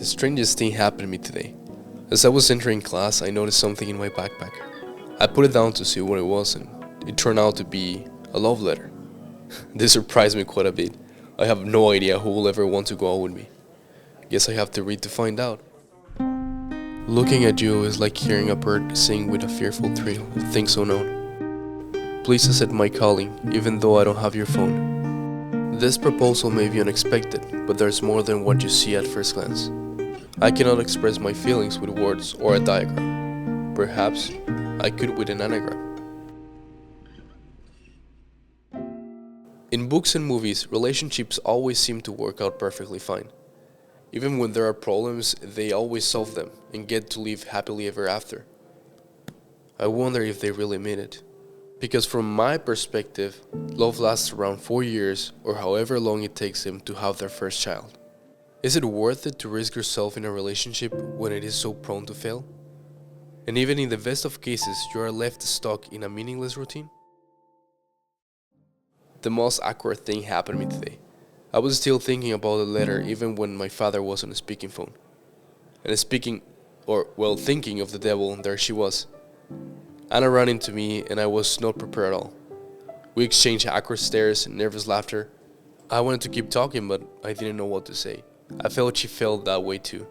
strangest thing happened to me today. As I was entering class, I noticed something in my backpack. I put it down to see what it was, and it turned out to be a love letter. This surprised me quite a bit. I have no idea who will ever want to go out with me. Guess I have to read to find out. Looking at you is like hearing a bird sing with a fearful thrill of things unknown. Please accept my calling, even though I don't have your phone. This proposal may be unexpected, but there's more than what you see at first glance. I cannot express my feelings with words or a diagram. Perhaps I could with an anagram. In books and movies, relationships always seem to work out perfectly fine. Even when there are problems, they always solve them and get to live happily ever after. I wonder if they really mean it. Because from my perspective, love lasts around 4 years or however long it takes them to have their first child. Is it worth it to risk yourself in a relationship when it is so prone to fail? And even in the best of cases, you are left stuck in a meaningless routine? The most awkward thing happened to me today. I was still thinking about the letter even when my father was on a speaking phone. And thinking of the devil, and there she was. Anna ran into me and I was not prepared at all. We exchanged awkward stares and nervous laughter. I wanted to keep talking, but I didn't know what to say. I felt she felt that way too.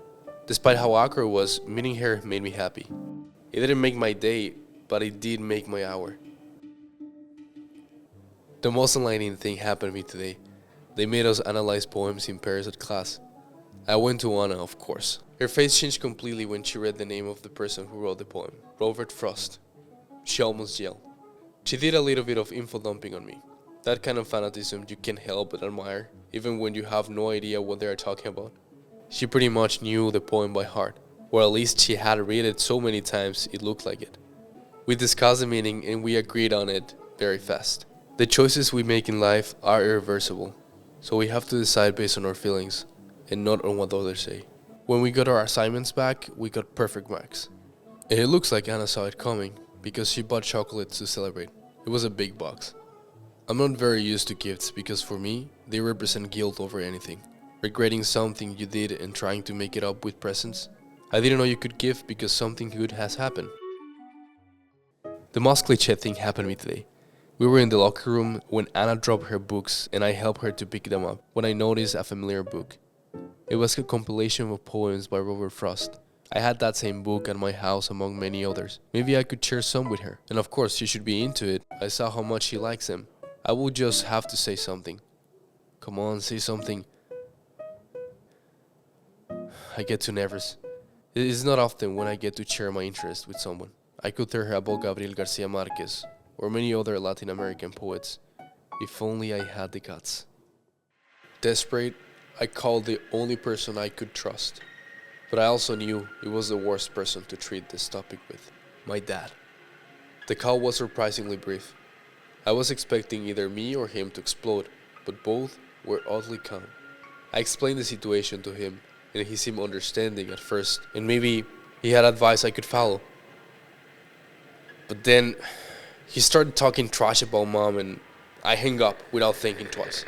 Despite how awkward it was, meeting her made me happy. It didn't make my day, but it did make my hour. The most enlightening thing happened to me today. They made us analyze poems in pairs at class. I went to Anna, of course. Her face changed completely when she read the name of the person who wrote the poem, Robert Frost. She almost yelled. She did a little bit of info dumping on me. That kind of fanatism you can't help but admire, even when you have no idea what they are talking about. She pretty much knew the poem by heart, or at least she had read it so many times it looked like it. We discussed the meaning and we agreed on it very fast. The choices we make in life are irreversible, so we have to decide based on our feelings and not on what others say. When we got our assignments back, we got perfect marks. And it looks like Anna saw it coming because she bought chocolates to celebrate. It was a big box. I'm not very used to gifts because for me, they represent guilt over anything. Regretting something you did and trying to make it up with presents. I didn't know you could give because something good has happened. The most cliché thing happened to me today. We were in the locker room when Anna dropped her books and I helped her to pick them up when I noticed a familiar book. It was a compilation of poems by Robert Frost. I had that same book at my house among many others. Maybe I could share some with her. And of course, she should be into it. I saw how much she likes them. I would just have to say something. Come on, say something. I get too nervous. It is not often when I get to share my interest with someone. I could tell her about Gabriel Garcia Marquez or many other Latin American poets. If only I had the guts. Desperate, I called the only person I could trust. But I also knew it was the worst person to treat this topic with. My dad. The call was surprisingly brief. I was expecting either me or him to explode, but both were oddly calm. I explained the situation to him, and he seemed understanding at first, and maybe he had advice I could follow. But then he started talking trash about mom, and I hung up without thinking twice.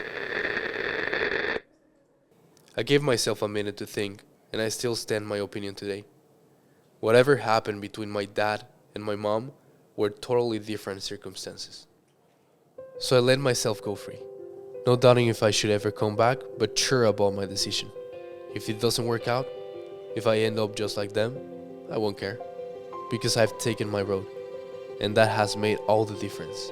I gave myself a minute to think, and I still stand my opinion today. Whatever happened between my dad and my mom were totally different circumstances. So I let myself go free, not doubting if I should ever come back, but sure about my decision. If it doesn't work out, if I end up just like them, I won't care, because I've taken my road, and that has made all the difference.